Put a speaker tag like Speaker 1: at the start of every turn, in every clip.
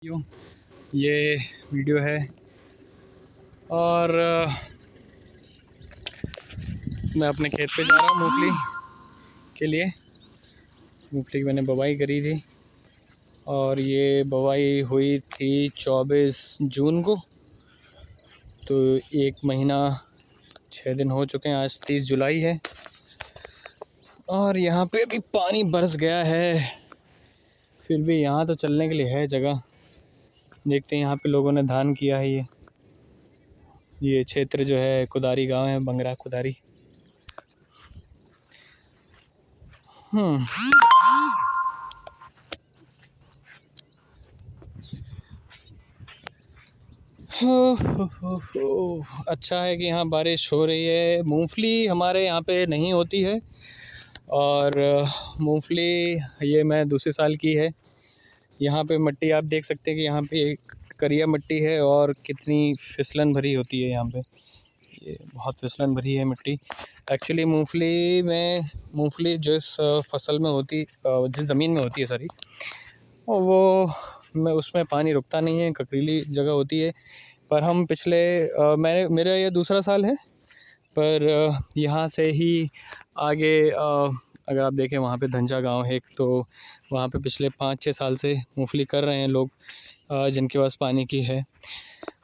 Speaker 1: यूँ ये वीडियो है और मैं अपने खेत पे जा रहा हूँ मूंगफली के लिए। मूंगफली की मैंने बुवाई करी थी और ये बुवाई हुई थी 24 जून को, तो 1 महीना 6 दिन हो चुके हैं। आज 30 जुलाई है और यहाँ पे अभी पानी बरस गया है, फिर भी यहाँ तो चलने के लिए है जगह। देखते हैं, यहाँ पे लोगों ने धान किया है। ये क्षेत्र जो है कुदारी गांव है, बंगरा कुदारी। अच्छा है कि यहाँ बारिश हो रही है। मूंगफली हमारे यहाँ पे नहीं होती है और मूंगफली ये मैं दूसरे साल की है। यहाँ पे मिट्टी आप देख सकते हैं कि यहाँ पे एक करिया मिट्टी है और कितनी फिसलन भरी होती है। यहाँ पे ये बहुत फिसलन भरी है मिट्टी। एक्चुअली मूंगफली जिस फसल में होती, जिस ज़मीन में होती है सॉरी, और वो मैं उसमें पानी रुकता नहीं है, ककरीली जगह होती है। पर हम मेरा ये दूसरा साल है, पर यहाँ से ही आगे अगर आप देखें वहाँ पे धंजा गांव है एक, तो वहाँ पे पिछले 5-6 साल से मूंगफली कर रहे हैं लोग जिनके पास पानी की है।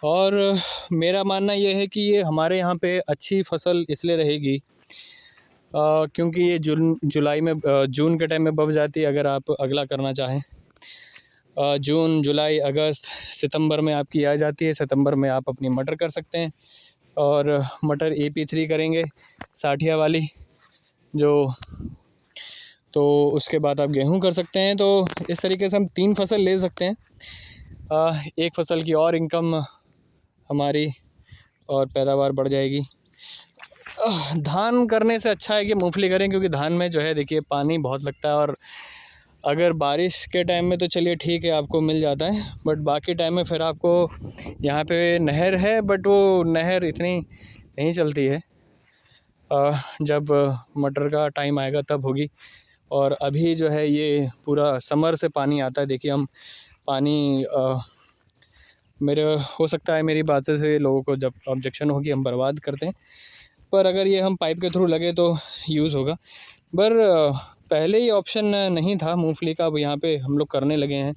Speaker 1: और मेरा मानना ये है कि ये हमारे यहाँ पे अच्छी फसल इसलिए रहेगी क्योंकि ये जुलाई में जून के टाइम में बफ जाती है। अगर आप अगला करना चाहें जून, जुलाई, अगस्त, सितंबर में आपकी आ जाती है। सितंबर में आप अपनी मटर कर सकते हैं और मटर AP3 करेंगे, साठिया वाली जो, तो उसके बाद आप गेहूं कर सकते हैं। तो इस तरीके से हम 3 फसल ले सकते हैं। एक फसल की और इनकम हमारी और पैदावार बढ़ जाएगी। धान करने से अच्छा है कि मूंगफली करें, क्योंकि धान में जो है देखिए पानी बहुत लगता है। और अगर बारिश के टाइम में तो चलिए ठीक है, आपको मिल जाता है, बट बाकी टाइम में फिर आपको, यहाँ पे नहर है बट वो नहर इतनी नहीं चलती है। जब मटर का टाइम आएगा तब होगी। और अभी जो है ये पूरा समर से पानी आता है। देखिए हम पानी मेरे हो सकता है मेरी बातों से लोगों को जब ऑब्जेक्शन होगी, हम बर्बाद करते हैं, पर अगर ये हम पाइप के थ्रू लगे तो यूज़ होगा। पर पहले ही ऑप्शन नहीं था मूंगफली का, अब यहाँ पे हम लोग करने लगे हैं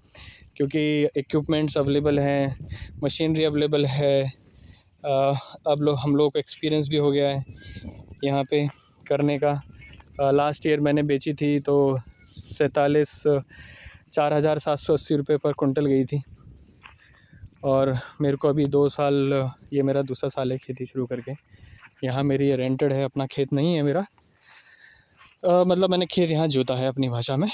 Speaker 1: क्योंकि इक्विपमेंट्स अवेलेबल हैं, मशीनरी अवेलेबल है। अब हम लोग को एक्सपीरियंस भी हो गया है यहाँ पे करने का। लास्ट ईयर मैंने बेची थी तो 4,780 रुपये पर कुंटल गई थी। और मेरे को अभी 2 साल, ये मेरा दूसरा साल है खेती शुरू करके। यहाँ मेरी रेंटेड है, अपना खेत नहीं है मेरा। मतलब मैंने खेत यहाँ जोता है अपनी भाषा में।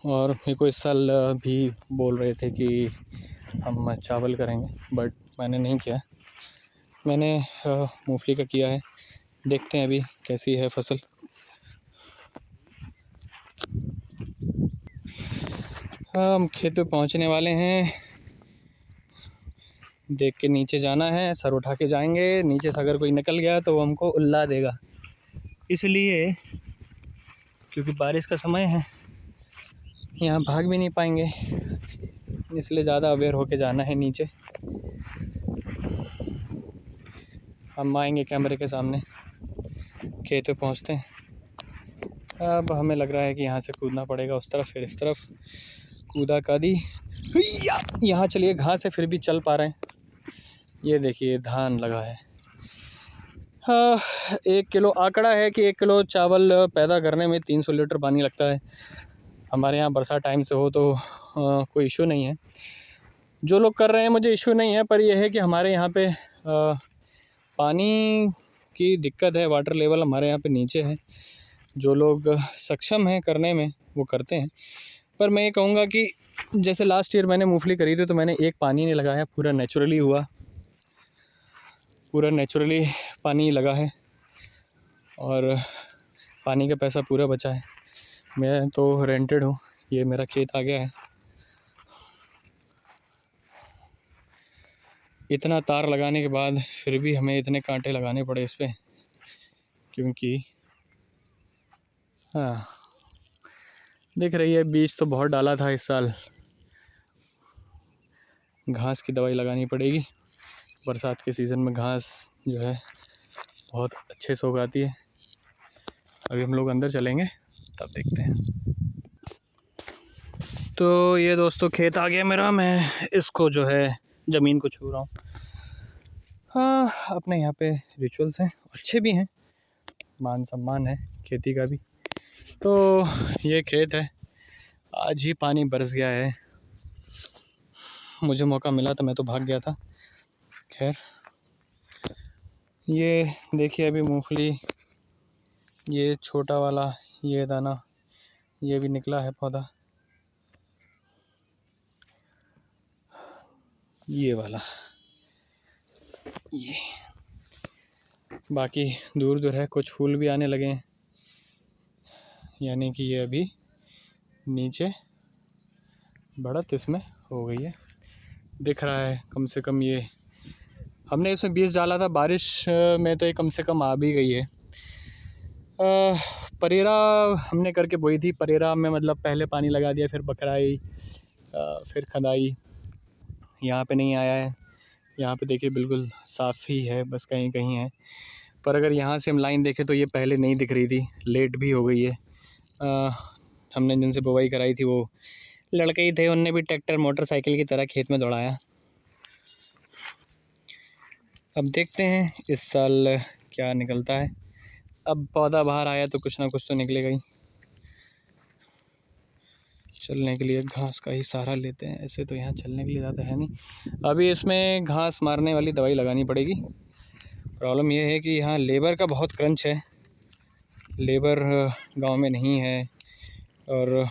Speaker 1: और मेरे को इस साल भी बोल रहे थे कि हम चावल करेंगे, बट मैंने नहीं किया। मैंने मूंगफली का किया है। देखते हैं अभी कैसी है फसल। हम खेत पे पहुँचने वाले हैं। देख के नीचे जाना है, सर उठा के जाएंगे। नीचे से अगर कोई निकल गया तो वो हमको उल्ला देगा, इसलिए क्योंकि बारिश का समय है, यहाँ भाग भी नहीं पाएंगे, इसलिए ज़्यादा अवेयर होके जाना है नीचे। हम आएंगे कैमरे के सामने, खेत पे पहुँचते हैं। अब हमें लग रहा है कि यहाँ से कूदना पड़ेगा उस तरफ, फिर इस तरफ। कूदा कादी, यहाँ चलिए घास से फिर भी चल पा रहे हैं। ये देखिए धान लगा है। 1 किलो आंकड़ा है कि 1 किलो चावल पैदा करने में 300 लीटर पानी लगता है। हमारे यहाँ बरसात टाइम से हो तो कोई इशू नहीं है। जो लोग कर रहे हैं मुझे इशू नहीं है, पर यह है कि हमारे यहाँ पे पानी की दिक्कत है। वाटर लेवल हमारे यहाँ पे नीचे है। जो लोग सक्षम हैं करने में वो करते हैं, पर मैं ये कहूँगा कि जैसे लास्ट ईयर मैंने मूंगफली करी थी तो मैंने एक पानी नहीं लगाया, पूरा नेचुरली हुआ, पूरा नेचुरली पानी लगा है और पानी का पैसा पूरा बचा है। मैं तो रेंटेड हूँ, ये मेरा खेत आ गया है। इतना तार लगाने के बाद फिर भी हमें इतने कांटे लगाने पड़े इस पर, क्योंकि दिख रही है। बीज तो बहुत डाला था इस साल। घास की दवाई लगानी पड़ेगी। बरसात के सीज़न में घास जो है बहुत अच्छे से उगाती है। अभी हम लोग अंदर चलेंगे तब देखते हैं। तो ये दोस्तों खेत आ गया मेरा। मैं इसको जो है ज़मीन को छू रहा हूँ। हाँ, अपने यहाँ पे रिचुअल्स हैं, अच्छे भी हैं, मान सम्मान है खेती का भी। तो ये खेत है, आज ही पानी बरस गया है। मुझे मौका मिला तो मैं तो भाग गया था। खैर, ये देखिए अभी मूंगफली, ये छोटा वाला ये दाना, ये भी निकला है पौधा, ये वाला, ये बाकी दूर दूर है। कुछ फूल भी आने लगे हैं, यानी कि ये अभी नीचे बढ़त इसमें हो गई है, दिख रहा है। कम से कम ये हमने इसमें बीज डाला था, बारिश में तो ये कम से कम आ भी गई है। परेरा हमने करके बोई थी। परेरा में मतलब पहले पानी लगा दिया, फिर बकराई, फिर खदाई। यहाँ पे नहीं आया है। यहाँ पे देखिए बिल्कुल साफ़ ही है, बस कहीं कहीं है। पर अगर यहाँ से हम लाइन देखें तो ये पहले नहीं दिख रही थी, लेट भी हो गई है। हमने जिनसे बुवाई कराई थी वो लड़के ही थे, उनने भी ट्रैक्टर मोटरसाइकिल की तरह खेत में दौड़ाया। अब देखते हैं इस साल क्या निकलता है। अब पौधा बाहर आया तो कुछ ना कुछ तो निकलेगा ही। चलने के लिए घास का ही सहारा लेते हैं, ऐसे तो यहाँ चलने के लिए ज़्यादा है नहीं। अभी इसमें घास मारने वाली दवाई लगानी पड़ेगी। प्रॉब्लम ये है कि यहाँ लेबर का बहुत क्रंच है, लेबर गांव में नहीं है। और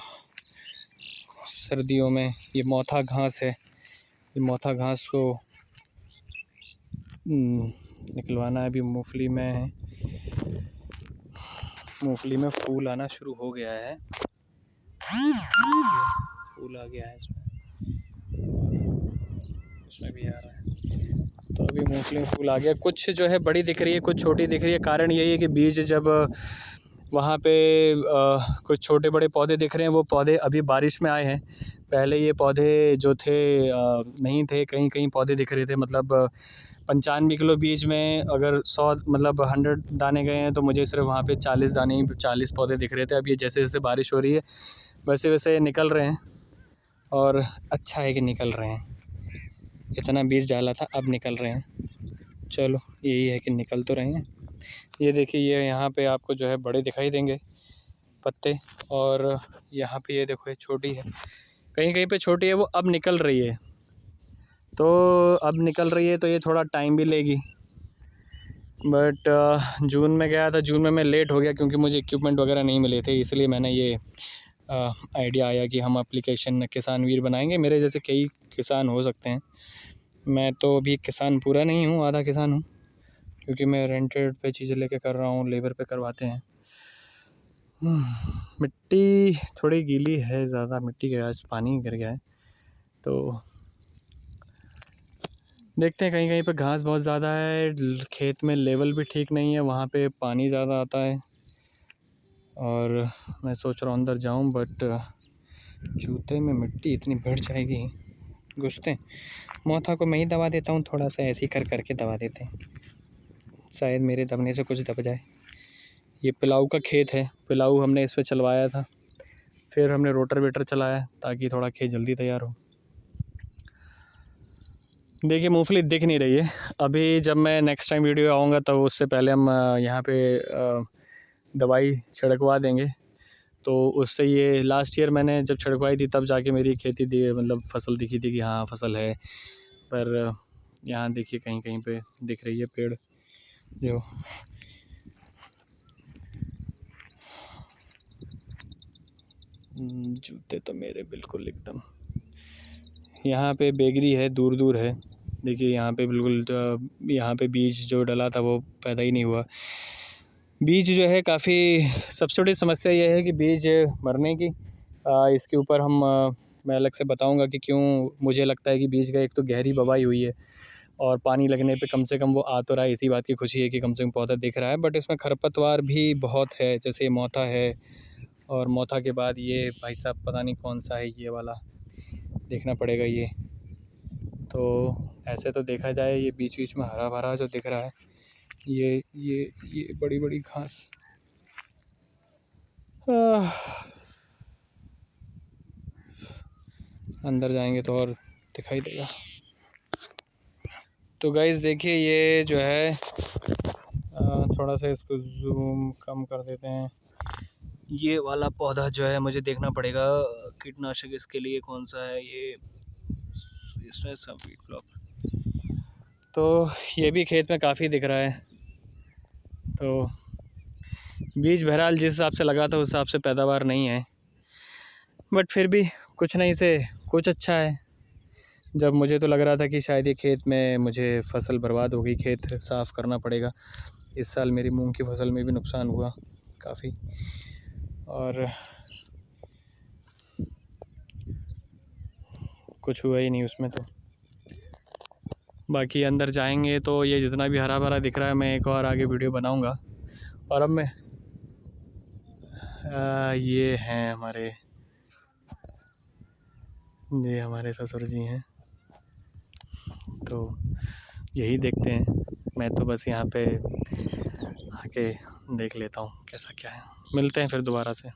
Speaker 1: सर्दियों में ये मोथा घास है, ये मोथा घास को निकलवाना है। अभी मूंगफली में फूल आना शुरू हो गया है, फूल आ गया है इसमें भी आ रहा है। तो अभी मूंगफली में फूल आ गया। कुछ जो है बड़ी दिख रही है, कुछ छोटी दिख रही है। कारण यही है कि बीज जब वहाँ पे कुछ छोटे बड़े पौधे दिख रहे हैं, वो पौधे अभी बारिश में आए हैं। पहले ये पौधे जो थे नहीं थे, कहीं कहीं पौधे दिख रहे थे। मतलब 95 किलो बीज में अगर 100 मतलब 100 दाने गए हैं तो मुझे सिर्फ वहाँ पे 40 दाने, 40 पौधे दिख रहे थे। अब ये जैसे जैसे बारिश हो रही है वैसे वैसे निकल रहे हैं, और अच्छा है कि निकल रहे हैं। इतना बीज डाला था, अब निकल रहे हैं। चलो, यही है कि निकल तो रहे हैं। ये देखिए, ये यहाँ पे आपको जो है बड़े दिखाई देंगे पत्ते, और यहाँ पे ये देखो ये छोटी है, कहीं कहीं पे छोटी है, वो अब निकल रही है। तो अब निकल रही है तो ये थोड़ा टाइम भी लेगी। बट जून में गया था, जून में मैं लेट हो गया क्योंकि मुझे इक्विपमेंट वगैरह नहीं मिले थे। इसलिए मैंने ये आइडिया आया कि हम एप्लीकेशन किसान वीर बनाएंगे। मेरे जैसे कई किसान हो सकते हैं। मैं तो अभी किसान पूरा नहीं हूँ, आधा किसान हूँ, क्योंकि मैं रेंटेड पे चीज़ें लेके कर रहा हूँ, लेबर पे करवाते हैं। मिट्टी थोड़ी गीली है, ज़्यादा मिट्टी के आज पानी गिर गया है। तो देखते हैं, कहीं कहीं पे घास बहुत ज़्यादा है, खेत में लेवल भी ठीक नहीं है, वहाँ पे पानी ज़्यादा आता है। और मैं सोच रहा हूँ अंदर जाऊँ, बट जूते में मिट्टी इतनी बढ़ जाएगी, घुसते। मोथा को मैं ही दबा देता हूँ, थोड़ा सा ऐसे ही कर करके दबा देते हैं, शायद मेरे दबने से कुछ दब जाए। ये पिलाऊ का खेत है, पिलाऊ हमने इस पर चलवाया था, फिर हमने रोटर चलाया ताकि थोड़ा खेत जल्दी तैयार हो। देखिए, मूंगफली दिख नहीं रही है अभी। जब मैं नेक्स्ट टाइम वीडियो आऊँगा तब उससे पहले हम यहाँ पे दवाई छिड़कवा देंगे। तो उससे ये लास्ट ईयर मैंने जब छिड़कवाई थी तब जाके मेरी खेती मतलब फसल दिखी थी कि हाँ फसल है। पर यहाँ देखिए कहीं कहीं पे दिख रही है पेड़ जो जूते तो मेरे बिल्कुल एकदम यहाँ पे बेगरी है, दूर दूर है। देखिए यहाँ पे बिल्कुल यहाँ पे बीज जो डला था वो पैदा ही नहीं हुआ। बीज जो है काफ़ी, सबसे बड़ी समस्या ये है कि बीज मरने की, इसके ऊपर मैं अलग से बताऊंगा कि क्यों मुझे लगता है कि बीज का एक तो गहरी बवाई हुई है, और पानी लगने पे कम से कम वो आ तो रहा है। इसी बात की खुशी है कि कम से कम पौधा दिख रहा है। बट इसमें खरपतवार भी बहुत है, जैसे मोथा है और मोथा के बाद ये भाई साहब पता नहीं कौन सा है, ये वाला देखना पड़ेगा ये। तो ऐसे तो देखा जाए ये बीच बीच में हरा भरा जो दिख रहा है, ये बड़ी बड़ी घास। अंदर जाएंगे तो और दिखाई देगा। तो गाइस देखिए ये जो है थोड़ा सा इसको जूम कम कर देते हैं। ये वाला पौधा जो है मुझे देखना पड़ेगा कीटनाशक इसके लिए कौन सा है। ये इसमें सब ब्लॉक, तो ये भी खेत में काफ़ी दिख रहा है। तो बीज बहरहाल जिस हिसाब से लगा था उस हिसाब से पैदावार नहीं है, बट फिर भी कुछ नहीं से कुछ अच्छा है। जब मुझे तो लग रहा था कि शायद ये खेत में मुझे फसल बर्बाद हो गई, खेत साफ़ करना पड़ेगा। इस साल मेरी मूंग की फसल में भी नुकसान हुआ काफ़ी, और कुछ हुआ ही नहीं उसमें। तो बाकी अंदर जाएंगे तो ये जितना भी हरा भरा दिख रहा है मैं एक और आगे वीडियो बनाऊंगा। और अब मैं ये हैं हमारे ससुर जी हैं, तो यही देखते हैं। मैं तो बस यहाँ पे आके देख लेता हूँ कैसा क्या है। मिलते हैं फिर दोबारा से।